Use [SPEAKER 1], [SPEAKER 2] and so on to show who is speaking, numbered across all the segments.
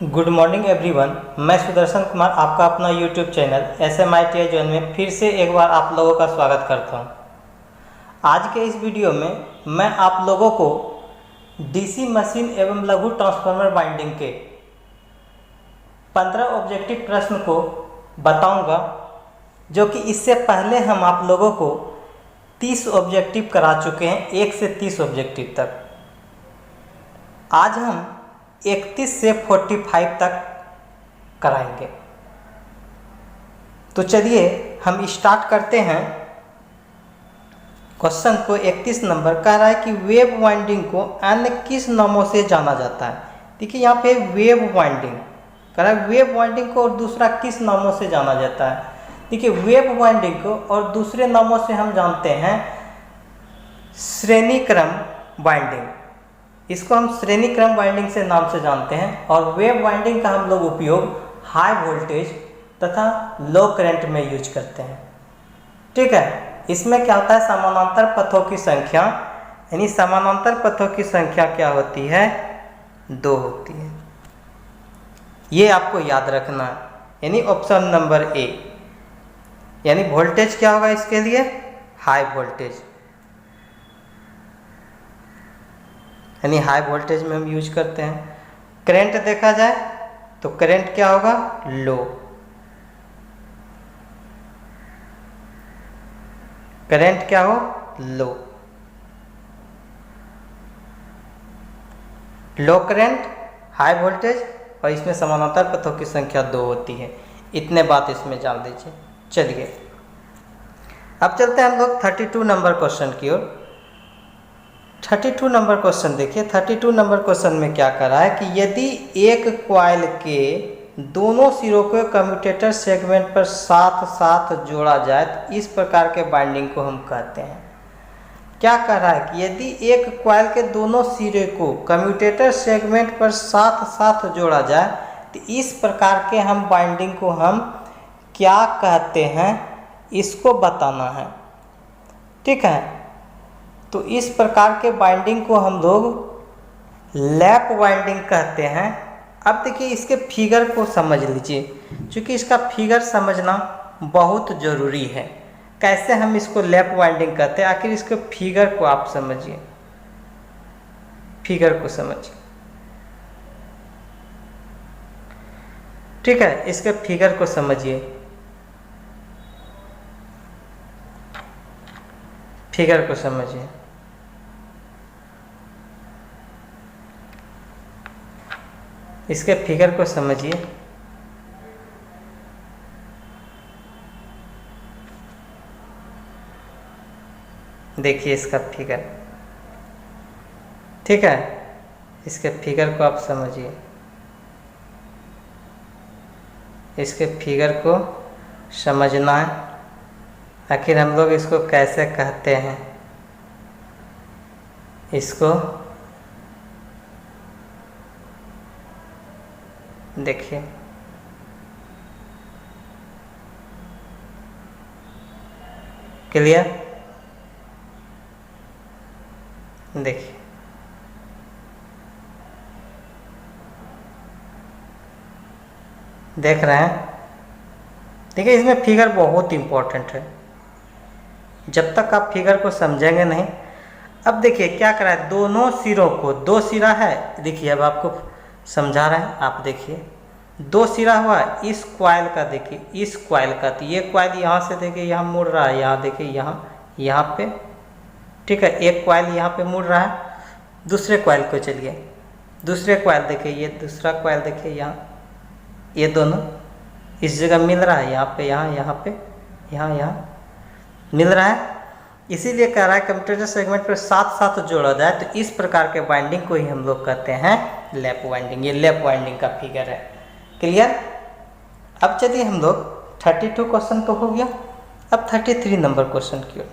[SPEAKER 1] Good morning everyone. मैं सुदर्शन कुमार आपका अपना यूट्यूब चैनल SMITI जोन में फिर से एक बार आप लोगों का स्वागत करता हूं। आज के इस वीडियो में मैं आप लोगों को DC मशीन एवं लघु ट्रांसफार्मर वाइंडिंग के 15 ऑब्जेक्टिव प्रश्न को बताऊंगा, जो कि इससे पहले हम आप लोगों को 30 ऑब्जेक्टिव करा चुके हैं, 1 से 30 ऑब्जेक्टिव तक। आज हम 31 से 45 तक कराएंगे। तो चलिए हम स्टार्ट करते हैं। क्वेश्चन को 31 नंबर कह रहा है कि वेव वाइंडिंग को अन्य किस नामों से जाना जाता है। देखिए यहाँ पे वेव वाइंडिंग कह रहा है, वेव वाइंडिंग को और दूसरा किस नामों से जाना जाता है। देखिए वेव वाइंडिंग को और दूसरे नामों से हम जानते हैं श्रेणी क्रम वाइंडिंग। इसको हम श्रेणी क्रम वाइंडिंग से नाम से जानते हैं। और वेव वाइंडिंग का हम लोग उपयोग हाई वोल्टेज तथा लो करंट में यूज करते हैं। ठीक है, इसमें क्या होता है, समानांतर पथों की संख्या, यानी समानांतर पथों की संख्या क्या होती है, 2 होती है। ये आपको याद रखना है, यानी ऑप्शन नंबर ए। यानी वोल्टेज क्या होगा इसके लिए, हाई वोल्टेज, यानी हाई वोल्टेज में हम यूज करते हैं। करंट देखा जाए तो करंट क्या होगा, लो। करंट क्या हो, लो। लो करंट, हाई वोल्टेज, और इसमें समानांतर पथों की संख्या 2 होती है। इतने बात इसमें जान दीजिए। चलिए अब चलते हैं हम लोग 32 नंबर क्वेश्चन की ओर। 32 नंबर क्वेश्चन देखिए। 32 नंबर क्वेश्चन में क्या कर रहा है कि यदि एक कॉइल के दोनों सिरों को कम्यूटेटर सेगमेंट पर साथ साथ जोड़ा जाए तो इस प्रकार के बाइंडिंग को हम कहते हैं। क्या कर रहा है कि यदि एक कॉइल के दोनों सिरे को कम्यूटेटर सेगमेंट पर साथ साथ जोड़ा जाए तो इस प्रकार के हम बाइंडिंग को हम क्या कहते हैं, इसको बताना है। ठीक है, तो इस प्रकार के बाइंडिंग को हम लोग लैप वाइंडिंग कहते हैं। अब देखिए इसके फिगर को समझ लीजिए, क्योंकि इसका फिगर समझना बहुत ज़रूरी है। कैसे हम इसको लैप वाइंडिंग कहते हैं, आखिर इसके फिगर को आप समझिए, फिगर को समझिए। ठीक है, इसके फिगर को समझिए, फिगर को समझिए। इसके फिगर को समझिए। देखिए इसका फिगर। ठीक है, इसके फिगर को आप समझिए। इसके फिगर को समझना है, आखिर हम लोग इसको कैसे कहते हैं। इसको देखिए, क्लियर। देखिए देख रहे हैं। देखिए इसमें फिगर बहुत इम्पोर्टेंट है, जब तक आप फिगर को समझेंगे नहीं। अब देखिए क्या करा है, दोनों सिरों को, 2 सिरा है। देखिए अब आपको समझा रहे हैं, आप देखिए 2 सिरा हुआ इस कॉइल का। देखिए इस कॉइल का, तो ये कॉइल यहाँ से देखिए यहाँ मुड़ रहा है, यहाँ देखिए यहाँ पे। ठीक है, एक कॉइल यहाँ पे मुड़ रहा है। दूसरे कॉइल को चलिए, दूसरे कॉइल देखिए, ये दूसरा कॉइल देखिए यहाँ, ये दोनों इस जगह मिल रहा है, यहाँ पे, यहाँ पे, यहाँ मिल रहा है। इसीलिए कह रहा है कम्यूटेटर सेगमेंट पर साथ साथ जोड़ा जाए तो इस प्रकार के बाइंडिंग को ही हम लोग कहते हैं लैप वाइंडिंग। ये लैप वाइंडिंग का फिगर है। क्लियर। अब चलिए हम लोग 32 क्वेश्चन तो हो गया। अब 33 नंबर क्वेश्चन की ओर।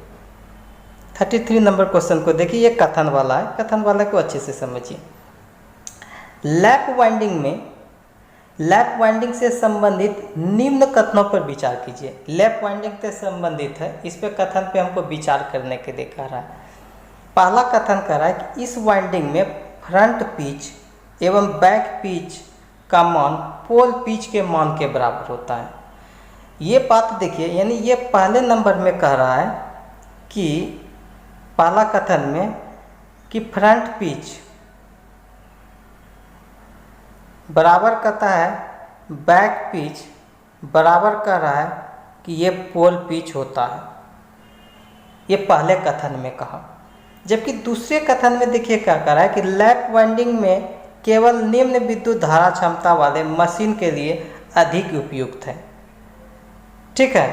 [SPEAKER 1] 33 नंबर क्वेश्चन को देखिए, ये कथन वाला है। कथन वाला को अच्छे से समझिए। लैप वाइंडिंग में, लैप वाइंडिंग से संबंधित निम्न कथनों पर विचार कीजिए। लैप वाइंडिंग से संबंधित है, इस पे कथन पे हमको विचार करने के लिए कह रहा है। पहला कथन कह रहा है कि इस वाइंडिंग में फ्रंट पिच एवं बैक पिच का मान पोल पिच के मान के बराबर होता है। ये बात देखिए, यानी ये पहले नंबर में कह रहा है कि पहला कथन में कि फ्रंट पिच बराबर कहता है बैक पिच बराबर कह रहा है कि ये पोल पिच होता है। ये पहले कथन में कहा। जबकि दूसरे कथन में देखिए क्या कह रहा है कि लैप वाइंडिंग में केवल निम्न विद्युत धारा क्षमता वाले मशीन के लिए अधिक उपयुक्त है। ठीक है,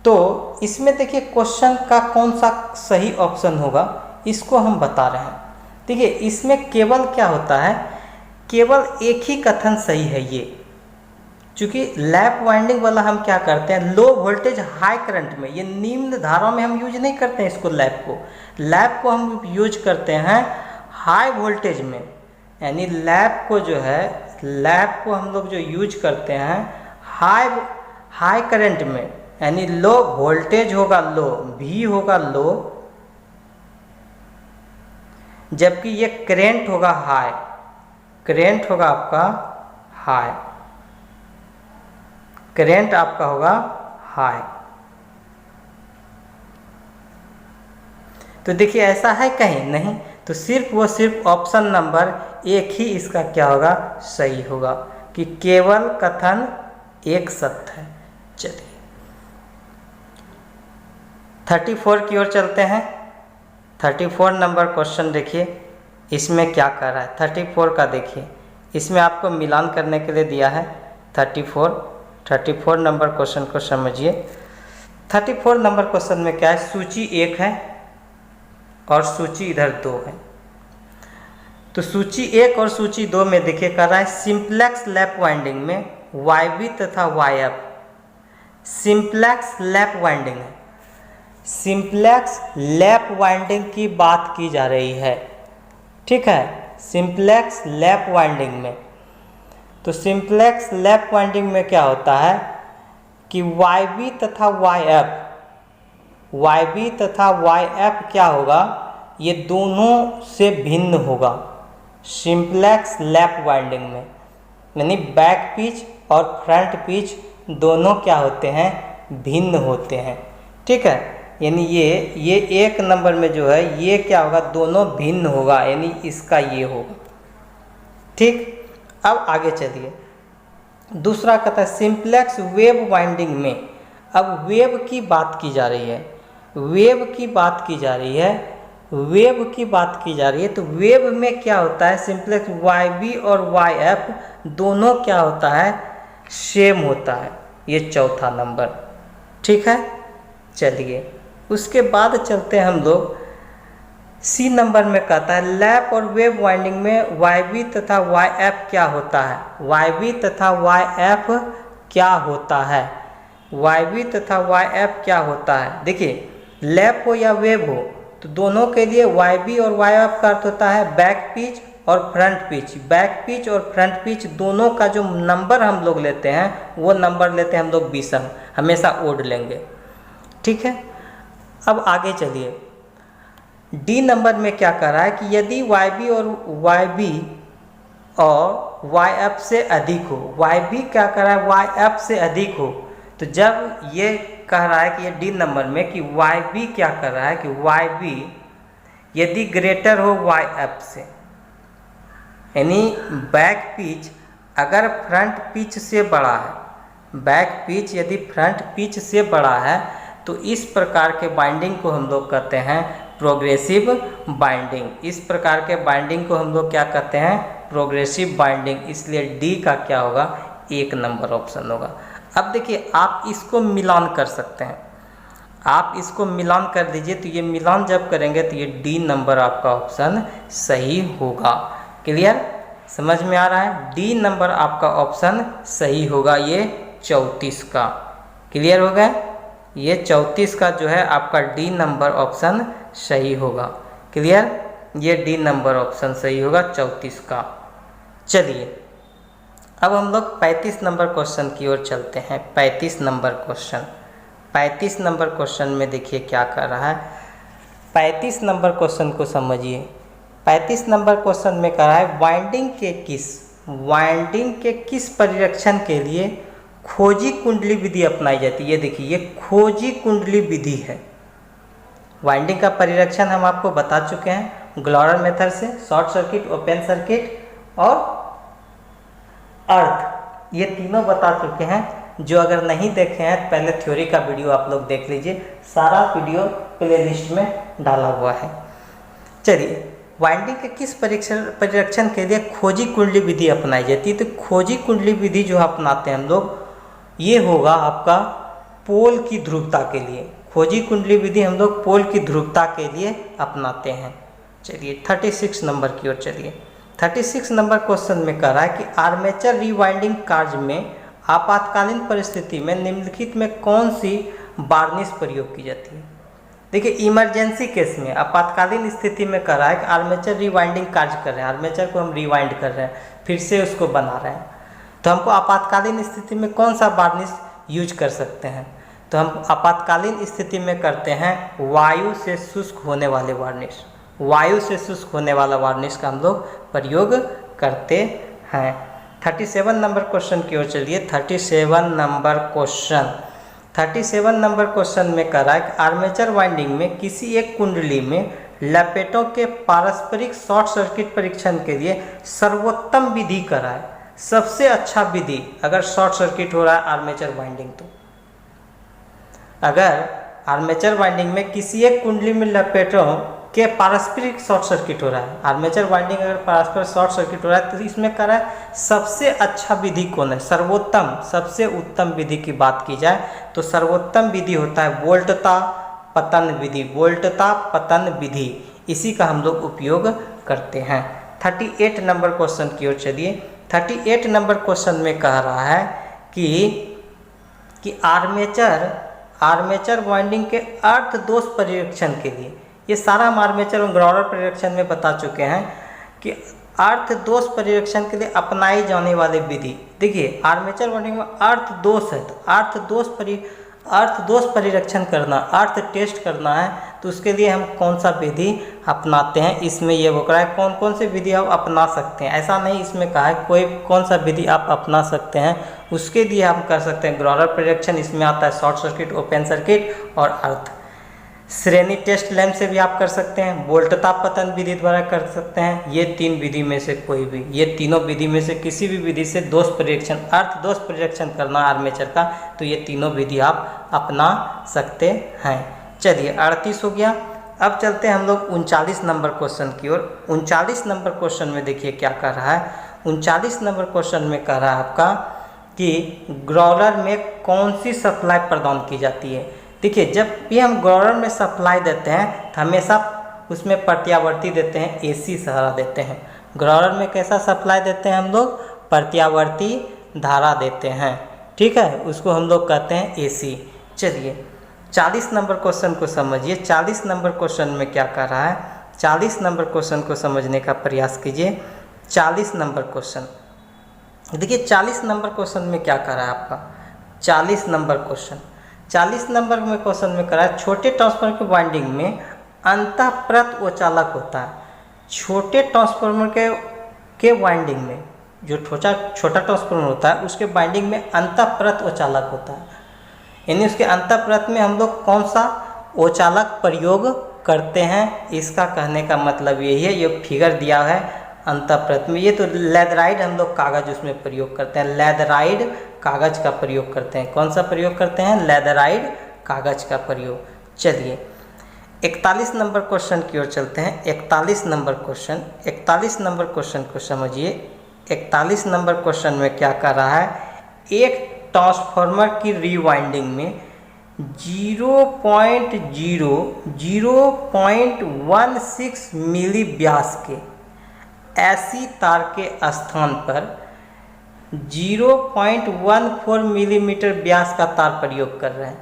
[SPEAKER 1] तो इसमें देखिए क्वेश्चन का कौन सा सही ऑप्शन होगा इसको हम बता रहे हैं। देखिए इसमें केवल क्या होता है, केवल एक ही कथन सही है ये, क्योंकि लैप वाइंडिंग वाला हम क्या करते हैं लो वोल्टेज हाई करंट में, ये निम्न धारा में हम यूज नहीं करते हैं इसको। लैप को हम यूज करते हैं हाई वोल्टेज में, यानी लैप को जो है, लैप को हम लोग जो यूज करते हैं हाई करंट में, यानी लो वोल्टेज होगा लो, भी होगा लो, जबकि ये करेंट होगा हाई, करेंट होगा आपका हाई, करेंट आपका होगा हाई। तो देखिए ऐसा है कहीं नहीं, तो सिर्फ ऑप्शन नंबर एक ही इसका क्या होगा सही होगा कि केवल कथन एक सत्य है। चलिए 34 की ओर चलते हैं। 34 नंबर क्वेश्चन देखिए इसमें क्या कर रहा है। 34 का देखिए, इसमें आपको मिलान करने के लिए दिया है 34 नंबर क्वेश्चन को समझिए। 34 नंबर क्वेश्चन में क्या है, सूची 1 है और सूची इधर 2 है। तो सूची 1 और सूची 2 में देखिए कर रहा है सिंप्लेक्स लैप वाइंडिंग में YB तथा YF, सिंप्लेक्स लैप वाइंडिंग है, सिंप्लेक्स लैप वाइंडिंग की बात की जा रही है। ठीक है, सिंप्लेक्स लैप वाइंडिंग में, तो सिंप्लेक्स लैप वाइंडिंग में क्या होता है कि YB तथा YF क्या होगा, ये दोनों से भिन्न होगा सिंप्लेक्स लैप वाइंडिंग में, यानी बैक पिच और फ्रंट पिच दोनों क्या होते हैं भिन्न होते हैं। ठीक है, यानी ये एक नंबर में जो है ये क्या होगा दोनों भिन्न होगा, यानी इसका ये होगा। ठीक, अब आगे चलिए दूसरा कहता है सिंप्लेक्स वेव वाइंडिंग में। अब वेव की बात की जा रही है, वेव की बात की जा रही है, वेव की बात की जा रही है। तो वेव में क्या होता है सिंप्लेक्स YB और YF दोनों क्या होता है सेम होता है, ये चौथा नंबर। ठीक है, चलिए उसके बाद चलते हैं हम लोग C नंबर में कहता है लैप और वेव वाइंडिंग में YB तथा YF क्या होता है, YB तथा YF क्या होता है, YB तथा YF क्या होता है। देखिए लैप हो या वेव हो तो दोनों के लिए YB और YF का अर्थ होता है बैक पिच और फ्रंट पिच। बैक पिच और फ्रंट पिच दोनों का जो नंबर हम लोग लेते हैं वो नंबर लेते हैं हम लोग विषम, हमेशा ओड लेंगे। ठीक है, अब आगे चलिए D नंबर में क्या कर रहा है कि यदि YB और YF से अधिक हो, YB क्या कर रहा है YF से अधिक हो, तो जब ये कह रहा है कि ये D नंबर में कि YB क्या कर रहा है कि YB यदि ग्रेटर हो YF से, यानी बैक पिच अगर फ्रंट पिच से बड़ा है, बैक पिच यदि फ्रंट पिच से बड़ा है तो इस प्रकार के बाइंडिंग को हम लोग कहते हैं प्रोग्रेसिव बाइंडिंग। इस प्रकार के बाइंडिंग को हम लोग क्या कहते हैं प्रोग्रेसिव बाइंडिंग। इसलिए डी का क्या होगा 1 नंबर ऑप्शन होगा। अब देखिए आप इसको मिलान कर सकते हैं, आप इसको मिलान कर दीजिए तो ये मिलान जब करेंगे तो ये डी नंबर आपका ऑप्शन सही होगा। क्लियर, समझ में आ रहा है, डी नंबर आपका ऑप्शन सही होगा, ये 34 का। क्लियर हो गया, ये 34 का जो है आपका डी नंबर ऑप्शन सही होगा। क्लियर, ये डी नंबर ऑप्शन सही होगा 34 का। चलिए अब हम लोग 35 नंबर क्वेश्चन की ओर चलते हैं। 35 नंबर क्वेश्चन, 35 नंबर क्वेश्चन में देखिए क्या कर रहा है। 35 नंबर क्वेश्चन को समझिए। 35 नंबर क्वेश्चन में कह रहा है वाइंडिंग के किस वाइंडिंग के किस परिरक्षण के लिए खोजी कुंडली विधि अपनाई जाती है? ये देखिए, ये खोजी कुंडली विधि है। वाइंडिंग का परिरक्षण हम आपको बता चुके हैं, ग्लॉरर मेथड से, शॉर्ट सर्किट, ओपन सर्किट और अर्थ, ये तीनों बता चुके हैं। जो अगर नहीं देखे हैं पहले थ्योरी का वीडियो आप लोग देख लीजिए, सारा वीडियो प्लेलिस्ट में डाला हुआ है। चलिए, वाइंडिंग के किस परिरक्षण के लिए खोजी कुंडली विधि अपनाई जाती है? तो खोजी कुंडली विधि जो अपनाते हैं हम लोग, ये होगा आपका पोल की ध्रुवता के लिए। खोजी कुंडली विधि हम लोग पोल की ध्रुवता के लिए अपनाते हैं। चलिए 36 नंबर की ओर चलिए। 36 नंबर क्वेश्चन में कह रहा है कि आर्मेचर रीवाइंडिंग कार्य में आपातकालीन परिस्थिति में निम्नलिखित में कौन सी वार्निश प्रयोग की जाती है? देखिए, इमरजेंसी केस में, आपातकालीन स्थिति में कह रहा है कि आर्मेचर रीवाइंडिंग कार्य कर रहे हैं, आर्मेचर को हम रिवाइंड कर रहे हैं, फिर से उसको बना रहे हैं, तो हमको आपातकालीन स्थिति में कौन सा वार्निश यूज कर सकते हैं? तो हम आपातकालीन स्थिति में करते हैं वायु से शुष्क होने वाले वार्निश। वायु से शुष्क होने वाला वार्निश का हम लोग प्रयोग करते हैं। 37 नंबर क्वेश्चन की ओर चलिए। 37 नंबर क्वेश्चन में कह रहा है कि आर्मेचर वाइंडिंग में किसी एक कुंडली में लपेटों के पारस्परिक शॉर्ट सर्किट परीक्षण के लिए सर्वोत्तम विधि कराए। सबसे अच्छा विधि अगर शॉर्ट सर्किट हो रहा है आर्मेचर वाइंडिंग, तो अगर आर्मेचर वाइंडिंग में किसी एक कुंडली में लपेटों के पारस्परिक शॉर्ट सर्किट हो रहा है, आर्मेचर वाइंडिंग अगर पारस्परिक शॉर्ट सर्किट हो रहा है, तो इसमें कह रहा है सबसे अच्छा विधि कौन है? सर्वोत्तम, सबसे उत्तम विधि की बात की जाए तो सर्वोत्तम विधि होता है वोल्टता पतन विधि। वोल्टता पतन विधि, इसी का हम लोग उपयोग करते हैं। 38 नंबर क्वेश्चन की ओर चलिए। 38 नंबर क्वेश्चन में कह रहा है कि आर्मेचर वाइंडिंग के अर्थ दोष परिरक्षण के लिए, ये सारा हम आर्मेचर और ग्रॉलर परिरक्षण में बता चुके हैं कि अर्थ दोष परिरक्षण के लिए अपनाई जाने वाली विधि। देखिए, आर्मेचर वाइंडिंग में अर्थ दोष है, तो अर्थ दोष परिरक्षण करना, अर्थ टेस्ट करना है, तो उसके लिए हम कौन सा विधि अपनाते हैं? इसमें ये बोल रहा है कौन कौन सी विधि आप अपना सकते हैं। ऐसा नहीं इसमें कहा है कोई कौन सा विधि आप अपना सकते हैं, उसके लिए हम कर सकते हैं ग्रॉलर परिरक्षण, इसमें आता है शॉर्ट सर्किट, ओपन सर्किट और अर्थ। श्रेणी टेस्ट लैंप से भी आप कर सकते हैं, वोल्टता पतन विधि द्वारा कर सकते हैं। ये तीन विधि में से कोई भी, ये तीनों विधि में से किसी भी विधि से दोष परिरक्षण, अर्थ दोष परिरक्षण करना आर्मेचर का, तो ये तीनों विधि आप अपना सकते हैं। चलिए 38 हो गया। अब चलते हैं हम लोग 39 नंबर क्वेश्चन की ओर। 39 नंबर क्वेश्चन में देखिए क्या कर रहा है। 39 नंबर क्वेश्चन में कह रहा है आपका कि ग्रॉलर में कौन सी सप्लाई प्रदान की जाती है। देखिए, जब भी हम ग्रॉलर में सप्लाई देते हैं तो हमेशा उसमें प्रत्यावर्ती देते हैं, एसी सहारा देते हैं। ग्रॉलर में कैसा सप्लाई देते हैं हम लोग? प्रत्यावर्ती धारा देते हैं, ठीक है, उसको हम लोग कहते हैं एसी। चलिए 40 नंबर क्वेश्चन को समझिए। 40 नंबर क्वेश्चन में क्या कर रहा है? 40 नंबर क्वेश्चन को समझने का प्रयास कीजिए। 40 नंबर क्वेश्चन देखिए, 40 नंबर क्वेश्चन में क्या कर रहा है आपका? 40 नंबर में क्वेश्चन में कर रहा है छोटे ट्रांसफार्मर के वाइंडिंग में अंतःप्रत उचालक होता है। छोटे ट्रांसफार्मर के वाइंडिंग में, जो छोटा ट्रांसफार्मर होता है उसके वाइंडिंग में अंतःप्रत उचालक होता है, यानी उसके अंतःप्रत में हम लोग कौन सा उचालक प्रयोग करते हैं, इसका कहने का मतलब यही है। ये फिगर दिया है अंतःप्रत में, ये तो लेदराइड हम लोग कागज उसमें प्रयोग करते हैं, लेदराइड कागज का प्रयोग करते हैं। कौन सा प्रयोग करते हैं? लेदराइड कागज का प्रयोग। चलिए 41 नंबर क्वेश्चन की ओर चलते हैं। 41 नंबर क्वेश्चन को समझिए। 41 नंबर क्वेश्चन में क्या कर रहा है? एक ट्रांसफार्मर की रीवाइंडिंग में 0.16 मिली व्यास के ऐसी तार के स्थान पर 0.14 मिलीमीटर व्यास का तार प्रयोग कर रहे हैं,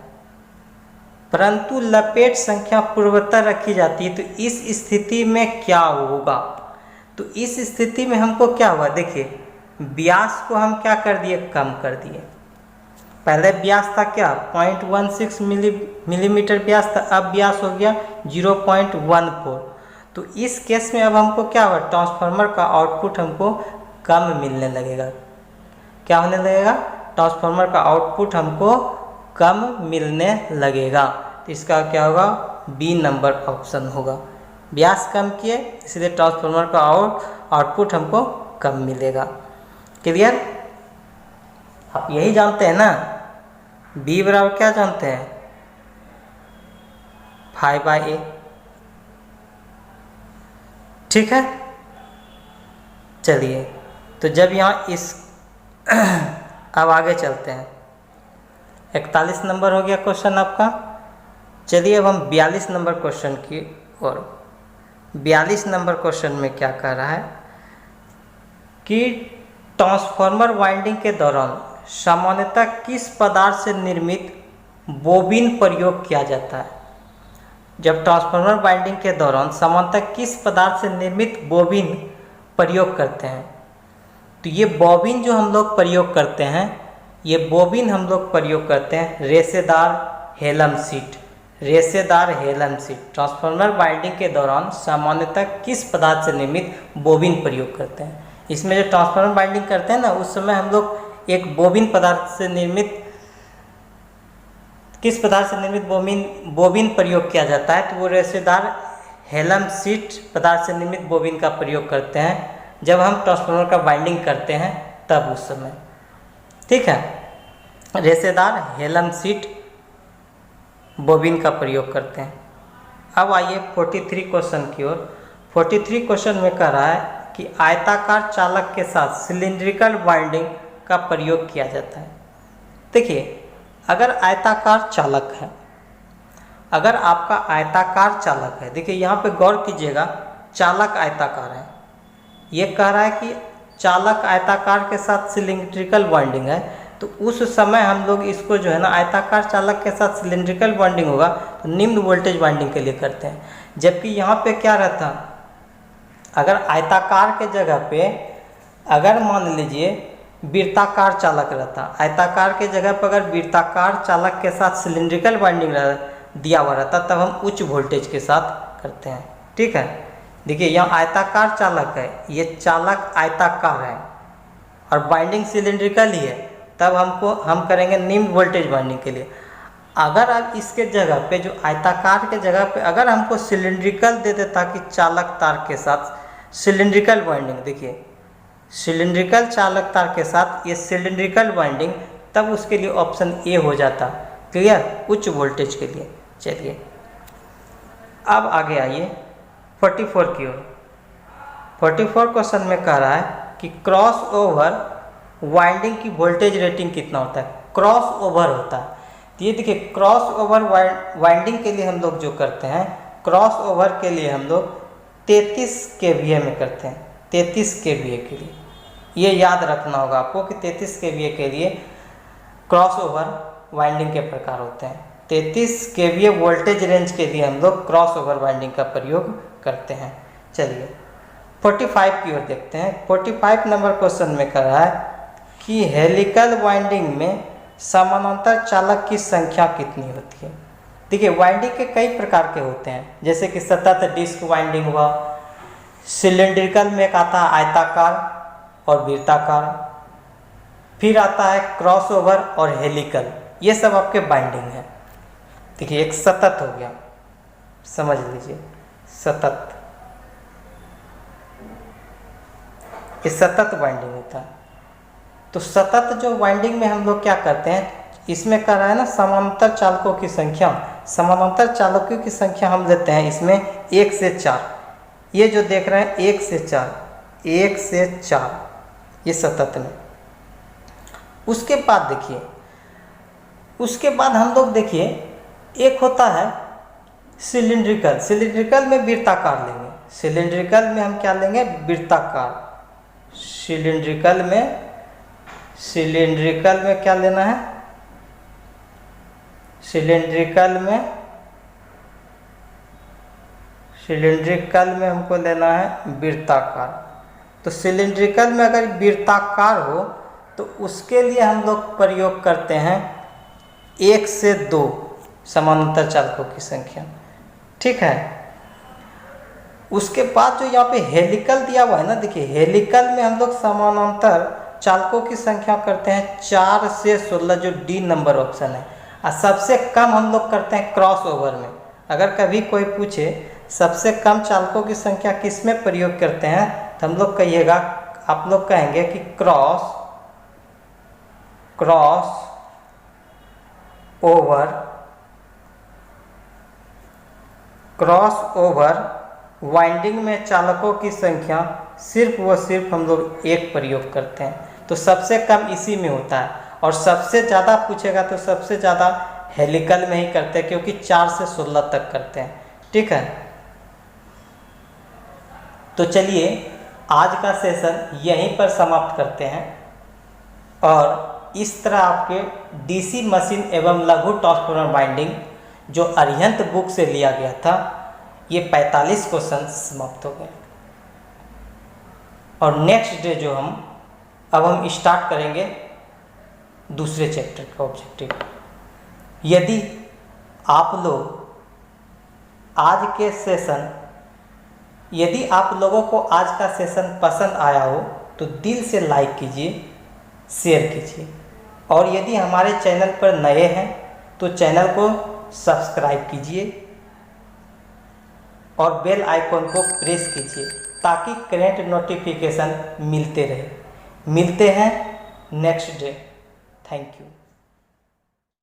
[SPEAKER 1] परंतु लपेट संख्या पूर्वोत्तर रखी जाती है। तो इस स्थिति में क्या होगा? तो इस स्थिति में हमको क्या हुआ? देखिए, व्यास को हम क्या कर दिए? कम कर दिए। पहले व्यास था क्या? 0.16 मिलीमीटर व्यास था, अब व्यास हो गया 0.14। तो इस केस में अब हमको क्या हुआ? ट्रांसफार्मर का आउटपुट हमको कम मिलने लगेगा। क्या होने लगेगा? ट्रांसफार्मर का आउटपुट हमको कम मिलने लगेगा। तो इसका क्या होगा? बी नंबर ऑप्शन होगा। व्यास कम किए इसलिए ट्रांसफार्मर का आउटपुट हमको कम मिलेगा। क्लियर? आप यही जानते हैं ना, बी बराबर क्या जानते हैं? 5/A। ठीक है, चलिए तो जब यहाँ इस अब आगे चलते हैं। 41 नंबर हो गया क्वेश्चन आपका। चलिए अब हम 42 नंबर क्वेश्चन की ओर। 42 नंबर क्वेश्चन में क्या कह रहा है कि ट्रांसफार्मर वाइंडिंग के दौरान सामान्यतः किस पदार्थ से निर्मित बोबिन प्रयोग किया जाता है? जब ट्रांसफार्मर वाइंडिंग के दौरान सामान्यतः किस पदार्थ से निर्मित बोबिन प्रयोग करते हैं? तो ये बॉबिन जो हम लोग प्रयोग करते हैं, ये बॉबिन हम लोग प्रयोग करते हैं रेशेदार हेलम सीट। रेशेदार हेलम सीट ट्रांसफार्मर वाइंडिंग के दौरान सामान्यतः किस पदार्थ से निर्मित बॉबिन प्रयोग करते हैं? इसमें जो ट्रांसफार्मर वाइंडिंग करते हैं ना, उस समय हम लोग एक बॉबिन पदार्थ से निर्मित, किस पदार्थ से निर्मित बॉबिन प्रयोग किया जाता है? तो वो रेशेदार हेलम सीट पदार्थ से निर्मित बॉबिन का प्रयोग करते हैं जब हम ट्रांसफार्मर का वाइंडिंग करते हैं, तब उस समय। ठीक है, रेशेदार हेलम सीट बॉबिन का प्रयोग करते हैं। अब आइए 43 क्वेश्चन की ओर। 43 क्वेश्चन में कह रहा है कि आयताकार चालक के साथ सिलिंड्रिकल वाइंडिंग का प्रयोग किया जाता है। देखिए, अगर आयताकार चालक है, अगर आपका आयताकार चालक है, देखिए यहाँ पे गौर कीजिएगा, चालक आयताकार है। ये कह रहा है कि चालक आयताकार के साथ सिलिंड्रिकल वाइंडिंग है, तो उस समय हम लोग इसको जो है ना, आयताकार चालक के साथ सिलिंड्रिकल वाइंडिंग होगा तो निम्न वोल्टेज वाइंडिंग के लिए करते हैं। जबकि यहाँ पे क्या रहता, अगर आयताकार के जगह पे अगर मान लीजिए वृत्ताकार चालक रहता, आयताकार के जगह पर अगर वृत्ताकार चालक के साथ सिलिंड्रिकल वाइंडिंग दिया हुआ रहता, तब हम उच्च वोल्टेज के साथ करते हैं। ठीक है, देखिए यहाँ आयताकार चालक है, ये चालक आयताकार है और वाइंडिंग सिलिंड्रिकल ही है, तब हम करेंगे निम्न वोल्टेज वाइंडिंग के लिए। अगर अब इसके जगह पे जो आयताकार के जगह पे अगर हमको सिलिंड्रिकल दे देता कि चालक तार के साथ सिलिंड्रिकल वाइंडिंग, देखिए सिलिंड्रिकल चालक तार के साथ ये सिलिंड्रिकल वाइंडिंग, तब उसके लिए ऑप्शन ए हो जाता। क्लियर? उच्च वोल्टेज के लिए। चलिए अब आगे आइए 44 की ओर। 44 क्वेश्चन में कह रहा है कि क्रॉस ओवर वाइंडिंग की वोल्टेज रेटिंग कितना होता है? क्रॉस ओवर होता है। तो ये देखिए, क्रॉस ओवर वाइंडिंग के लिए हम लोग जो करते हैं, क्रॉस ओवर के लिए हम लोग 33 kVA में करते हैं। 33 kVA के लिए ये याद रखना होगा आपको कि 33 kVA के लिए क्रॉस ओवर वाइंडिंग के प्रकार होते हैं। 33 kVA वोल्टेज रेंज के लिए हम लोग क्रॉस ओवर वाइंडिंग का प्रयोग करते हैं। चलिए 45 की ओर देखते हैं। 45 नंबर क्वेश्चन में कह रहा है कि हेलिकल वाइंडिंग में समानांतर चालक की संख्या कितनी होती है? देखिए, वाइंडिंग के कई प्रकार के होते हैं, जैसे कि सतत डिस्क वाइंडिंग हुआ, सिलिंड्रिकल में एक आता है आयताकार और वृत्ताकार, फिर आता है क्रॉसओवर और हेलिकल। ये सब आपके बाइंडिंग है। देखिए, एक सतत हो गया, समझ लीजिए सतत, ये सतत वाइंडिंग होता है। तो सतत जो वाइंडिंग में हम लोग क्या करते हैं, इसमें कह रहा है ना समानांतर चालकों की संख्या, समानांतर चालकों की संख्या हम लेते हैं इसमें 1 से 4। ये जो देख रहे हैं 1 से 4, 1 से 4, ये सतत में। उसके बाद देखिए, उसके बाद हम लोग देखिए एक होता है सिलिंड्रिकल। सिलिंड्रिकल में वृत्ताकार लेंगे, सिलिंड्रिकल में हम क्या लेंगे? वृत्ताकार। सिलिंड्रिकल में क्या लेना है? सिलिंड्रिकल में हमको लेना है वृत्ताकार। तो सिलिंड्रिकल में अगर वृत्ताकार हो तो उसके लिए हम लोग प्रयोग करते हैं 1 से 2 समानांतर चालकों की संख्या। ठीक है, उसके बाद जो यहाँ पे हेलिकल दिया हुआ है ना, देखिए हेलिकल में हम लोग समानांतर चालकों की संख्या करते हैं 4 से 16, जो डी नंबर ऑप्शन है। और सबसे कम हम लोग करते हैं क्रॉस ओवर में। अगर कभी कोई पूछे सबसे कम चालकों की संख्या किस में प्रयोग करते हैं, तो हम लोग कहिएगा, आप लोग कहेंगे कि क्रॉस ओवर वाइंडिंग में चालकों की संख्या सिर्फ व सिर्फ हम लोग एक प्रयोग करते हैं। तो सबसे कम इसी में होता है, और सबसे ज़्यादा पूछेगा तो सबसे ज़्यादा हेलिकल में ही करते हैं, क्योंकि 4 से 16 तक करते हैं। ठीक है, तो चलिए आज का सेशन यहीं पर समाप्त करते हैं। और इस तरह आपके डीसी मशीन एवं लघु ट्रांसफार्मर वाइंडिंग जो अरिहंत बुक से लिया गया था, ये 45 क्वेश्चन समाप्त हो गए। और नेक्स्ट डे जो हम स्टार्ट करेंगे दूसरे चैप्टर का ऑब्जेक्टिव। यदि आप लोगों को आज का सेशन पसंद आया हो तो दिल से लाइक कीजिए, शेयर कीजिए, और यदि हमारे चैनल पर नए हैं तो चैनल को सब्सक्राइब कीजिए और बेल आइकॉन को प्रेस कीजिए, ताकि करंट नोटिफिकेशन मिलते रहे। मिलते हैं नेक्स्ट डे। Thank you.